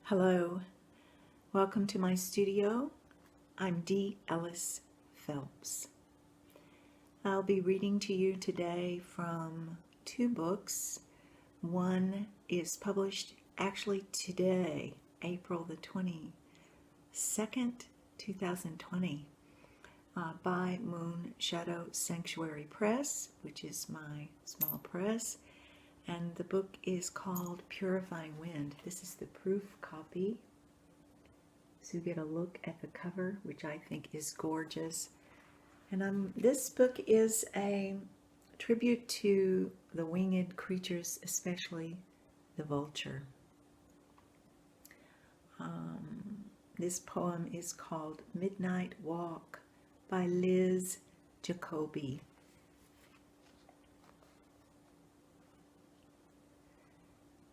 Hello, welcome to my studio. I'm Dee Ellis Phelps. I'll be reading to you today from two books. One is published actually today, April the 22nd, 2020, by Moon Shadow Sanctuary Press, which is my small press. And the book is called Purifying Wind. This is the proof copy. So you get a look at the cover, which I think is gorgeous. And this book is a tribute to the winged creatures, especially the vulture. This poem is called Midnight Walk by Liz Jacoby.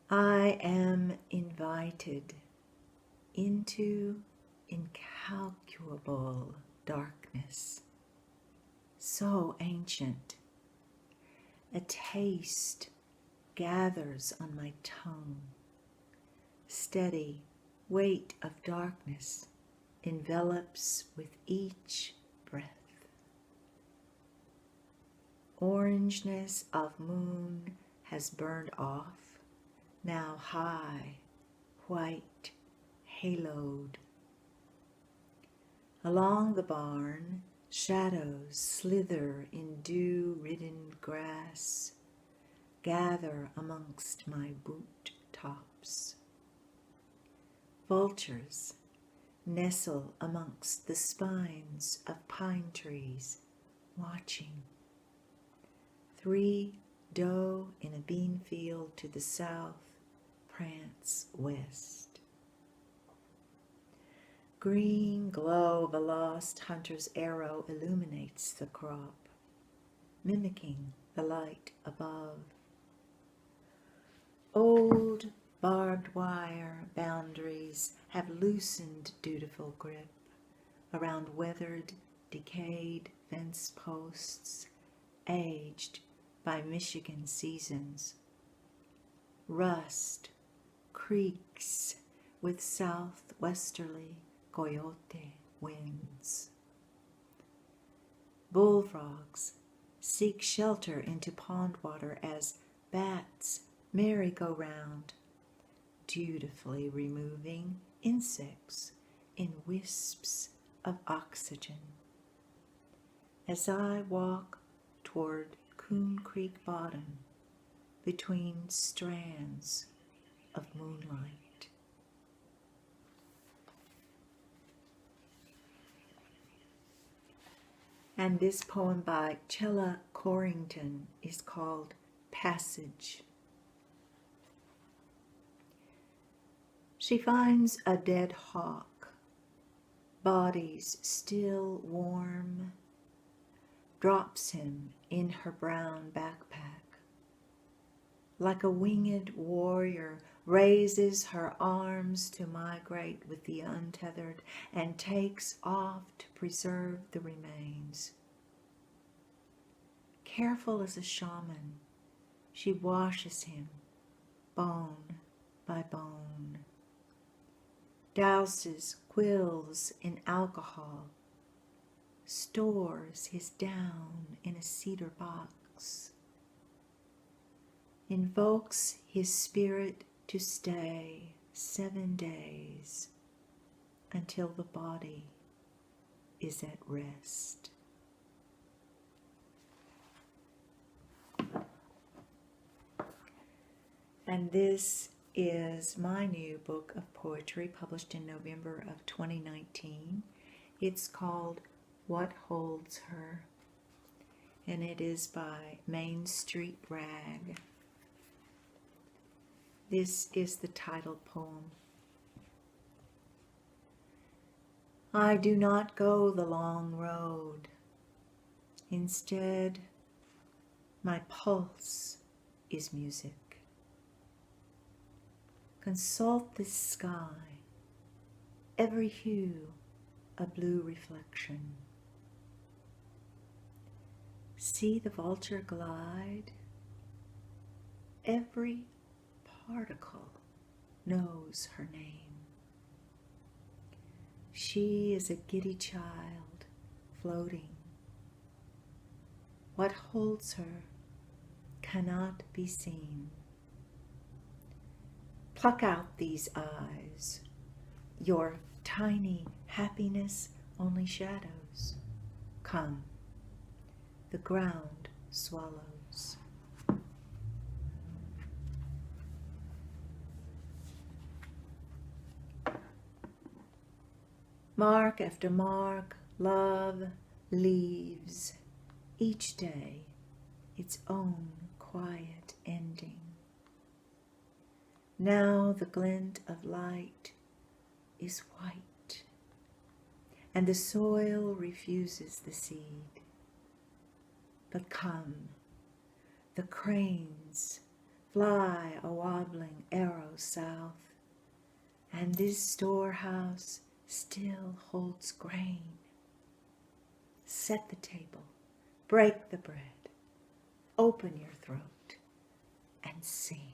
I am invited into incalculable darkness, so ancient. A taste gathers on my tongue. Steady weight of darkness envelops with each breath. Orangeness of moon has burned off. Now high, white, haloed. Along the barn, shadows slither in dew-ridden grass, gather amongst my boot tops. Vultures nestle amongst the spines of pine trees, watching. 3 doe in a bean field to the south prance west. Green glow of a lost hunter's arrow illuminates the crop, mimicking the light above. Old barbed wire boundaries have loosened dutiful grip around weathered, decayed fence posts, aged by Michigan seasons. Rust creaks with southwesterly coyote winds. Bullfrogs seek shelter into pond water as bats merry-go-round, dutifully removing insects in wisps of oxygen. As I walk toward Coon Creek bottom between strands of moonlight. And this poem by Chella Corrington is called Passage. She finds a dead hawk, bodies still warm, drops him in her brown backpack. Like a winged warrior, raises her arms to migrate with the untethered and takes off to preserve the remains. Careful as a shaman, she washes him bone by bone, douses quills in alcohol, stores his down in a cedar box, invokes his spirit to stay 7 days until the body is at rest. And this is my new book of poetry published in November of 2019. It's called What Holds Her, and it is by Main Street Rag. This is the title poem. I do not go the long road. Instead, my pulse is music. Consult this sky, every hue a blue reflection. See the vulture glide, every particle knows her name. She is a giddy child floating. What holds her cannot be seen. Pluck out these eyes. Your tiny happiness only shadows. Come, the ground swallows. Mark after mark, love leaves each day its own quiet ending. Now the glint of light is white, and the soil refuses the seed. But come, the cranes fly a wobbling arrow south, and this storehouse still holds grain. Set the table, break the bread, open your throat, and sing.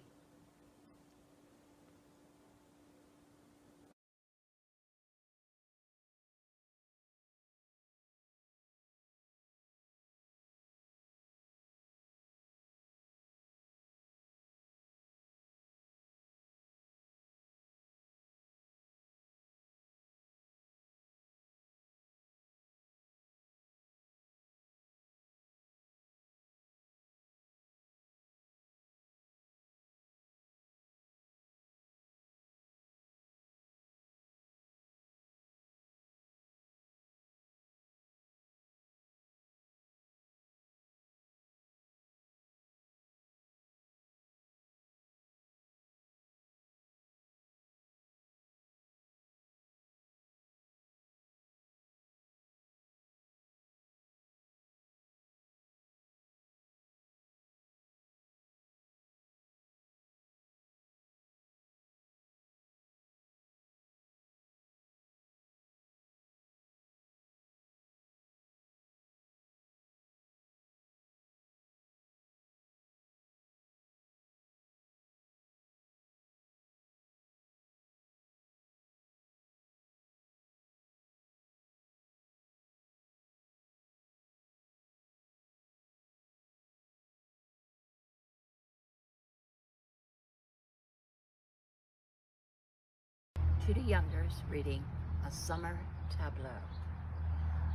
Judy Younger's reading A Summer Tableau.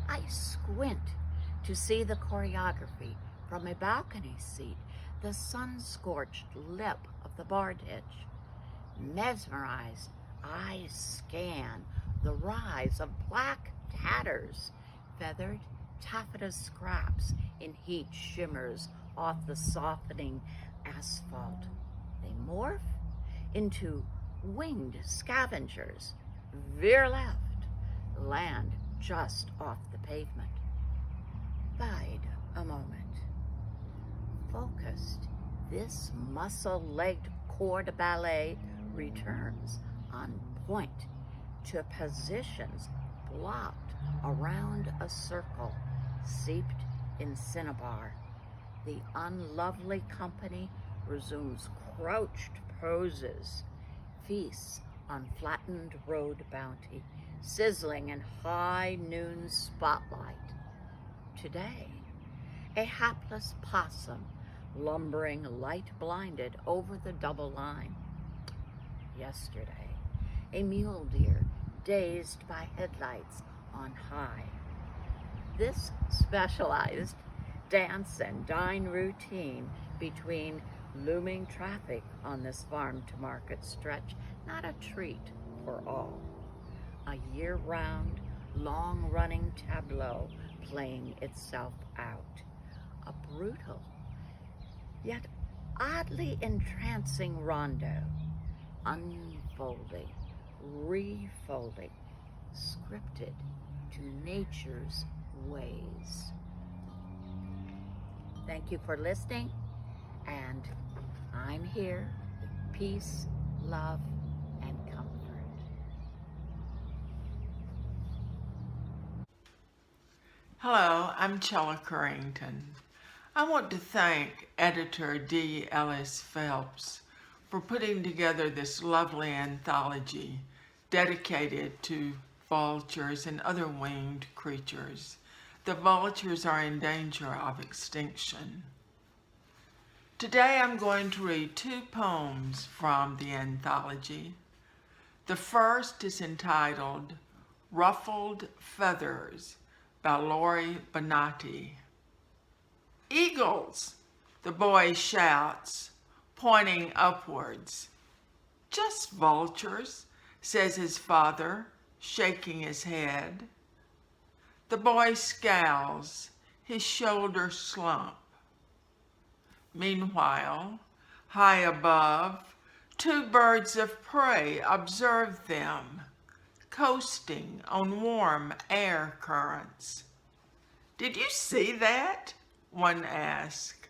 I squint to see the choreography from a balcony seat, the sun-scorched lip of the bar ditch. Mesmerized, I scan the rise of black tatters, feathered taffeta scraps in heat shimmers off the softening asphalt. They morph into winged scavengers, veer left, land just off the pavement. Bide a moment. Focused, this muscle-legged corps de ballet returns on point to positions blocked around a circle seeped in cinnabar. The unlovely company resumes crouched poses, feasts on flattened road bounty, sizzling in high noon spotlight. Today, a hapless possum lumbering light-blinded over the double line. Yesterday, a mule deer dazed by headlights on high. This specialized dance and dine routine between looming traffic on this farm-to-market stretch, not a treat for all. A year-round, long-running tableau playing itself out. A brutal, yet oddly entrancing rondo, unfolding, refolding, scripted to nature's ways. Thank you for listening, and I'm here with peace, love, and comfort. Hello, I'm Chella Currington. I want to thank editor D. Ellis Phelps for putting together this lovely anthology dedicated to vultures, and other winged creatures. The vultures are in danger of extinction. Today I'm going to read 2 poems from the anthology. The first is entitled Ruffled Feathers by Lori Bonatti. Eagles, the boy shouts, pointing upwards. Just vultures, says his father, shaking his head. The boy scowls, his shoulders slump. Meanwhile, high above, 2 birds of prey observe them, coasting on warm air currents. Did you see that? One asks.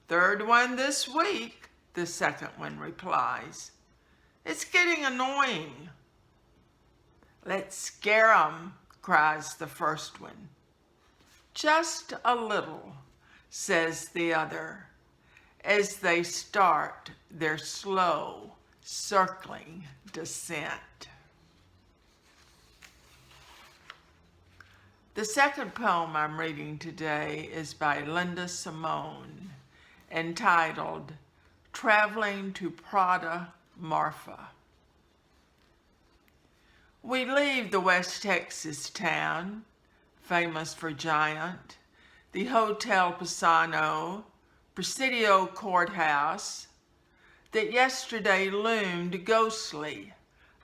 3rd one this week, the second one replies. It's getting annoying. Let's scare 'em, cries the first one. Just a little, says the other, as they start their slow, circling descent. The second poem I'm reading today is by Linda Simone, entitled Traveling to Prada Marfa. We leave the West Texas town, famous for Giant, the Hotel Pisano, Presidio Courthouse, that yesterday loomed ghostly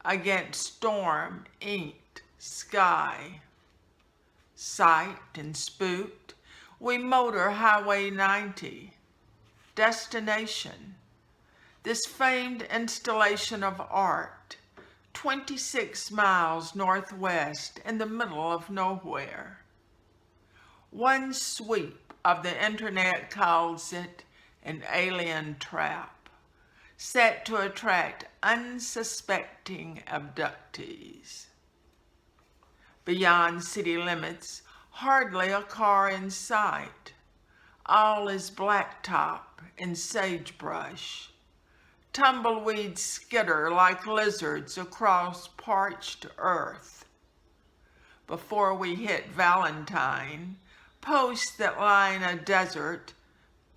against storm-inked sky. Psyched and spooked, we motor Highway 90. Destination, this famed installation of art, 26 miles northwest in the middle of nowhere. One sweep of the internet calls it an alien trap, set to attract unsuspecting abductees. Beyond city limits, hardly a car in sight. All is blacktop and sagebrush. Tumbleweeds skitter like lizards across parched earth. Before we hit Valentine, posts that line a desert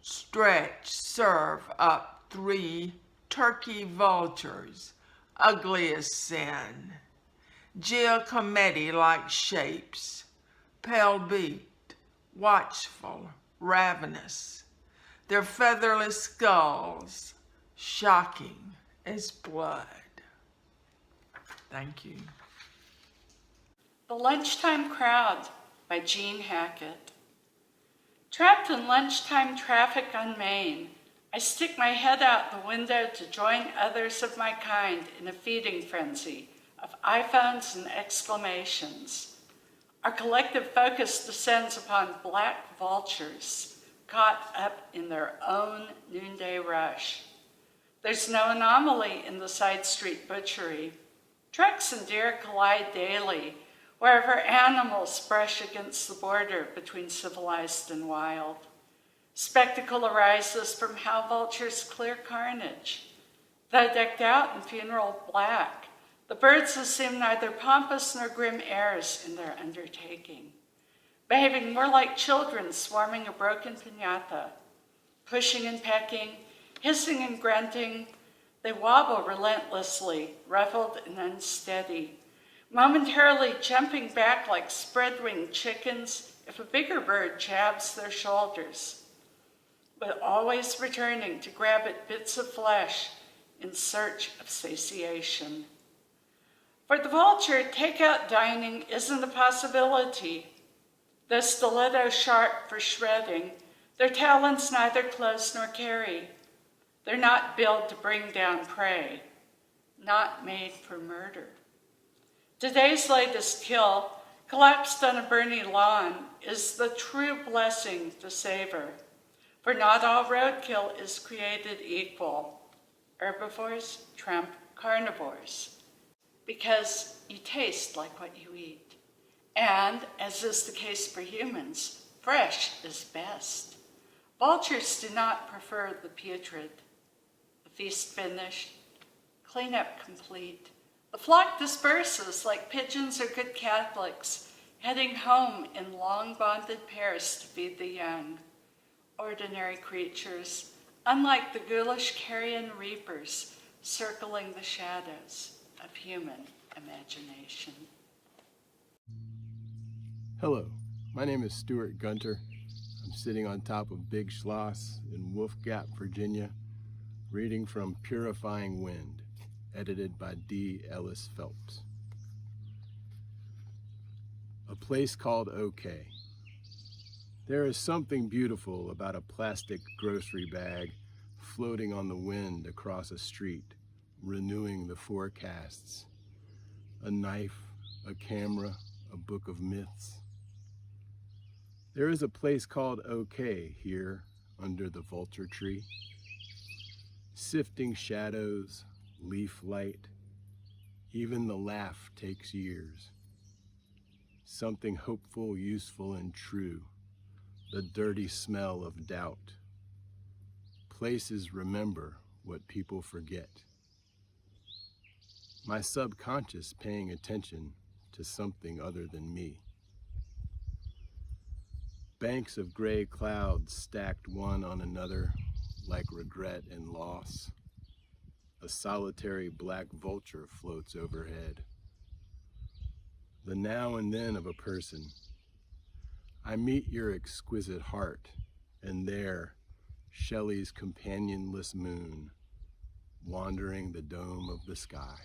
stretch serve up 3 turkey vultures, ugly as sin. Giacometti-like shapes, pale-beaked, watchful, ravenous. Their featherless skulls, shocking as blood. Thank you. The Lunchtime Crowd by Jean Hackett. Trapped in lunchtime traffic on Main, I stick my head out the window to join others of my kind in a feeding frenzy of iPhones and exclamations. Our collective focus descends upon black vultures caught up in their own noonday rush. There's no anomaly in the side street butchery. Trucks and deer collide daily wherever animals brush against the border between civilized and wild. Spectacle arises from how vultures clear carnage. Though decked out in funeral black, the birds assume neither pompous nor grim airs in their undertaking, behaving more like children swarming a broken piñata. Pushing and pecking, hissing and grunting, they wobble relentlessly, ruffled and unsteady, momentarily jumping back like spread-winged chickens if a bigger bird jabs their shoulders, but always returning to grab at bits of flesh in search of satiation. For the vulture, takeout dining isn't a possibility. Though stiletto sharp for shredding, their talons neither close nor carry. They're not built to bring down prey, not made for murder. Today's latest kill, collapsed on a burning lawn, is the true blessing to savor. For not all roadkill is created equal. Herbivores trump carnivores, because you taste like what you eat. And, as is the case for humans, fresh is best. Vultures do not prefer the putrid. The feast finished, cleanup complete, The flock disperses like pigeons or good Catholics, heading home in long bonded pairs to feed the young. Ordinary creatures, unlike the ghoulish carrion reapers circling the shadows of human imagination. Hello, my name is Stuart Gunter. I'm sitting on top of Big Schloss in Wolf Gap, Virginia, reading from Purifying Wind, edited by D. Ellis Phelps. A place called OK. There is something beautiful about a plastic grocery bag floating on the wind across a street, renewing the forecasts. A knife, a camera, a book of myths. There is a place called OK here under the vulture tree. Sifting shadows, leaf light, even the laugh takes years. Something hopeful, useful, and true. The dirty smell of doubt. Places remember what people forget. My subconscious paying attention to something other than me. Banks of gray clouds stacked one on another like regret and loss. A solitary black vulture floats overhead. The now and then of a person. I meet your exquisite heart, and there, Shelley's companionless moon, wandering the dome of the sky.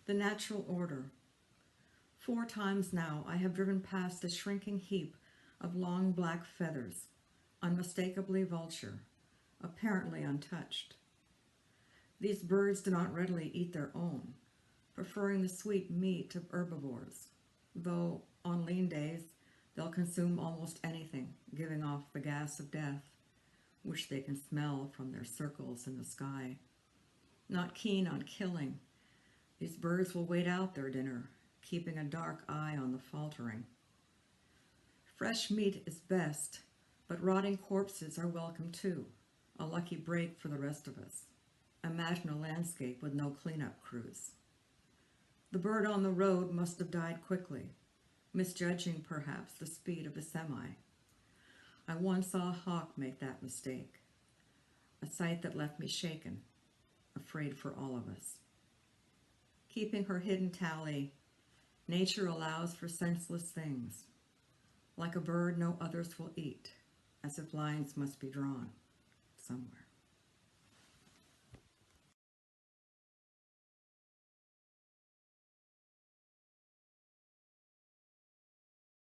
The natural order. 4 times now I have driven past a shrinking heap of long black feathers, unmistakably vulture, apparently untouched. These birds do not readily eat their own, preferring the sweet meat of herbivores, though on lean days they'll consume almost anything, giving off the gas of death, which they can smell from their circles in the sky. Not keen on killing, these birds will wait out their dinner, keeping a dark eye on the faltering. Fresh meat is best, but rotting corpses are welcome too, a lucky break for the rest of us. Imagine a landscape with no cleanup crews. The bird on the road must have died quickly, misjudging perhaps the speed of a semi. I once saw a hawk make that mistake, a sight that left me shaken, afraid for all of us. Keeping her hidden tally, nature allows for senseless things. Like a bird no others will eat, as if lines must be drawn somewhere.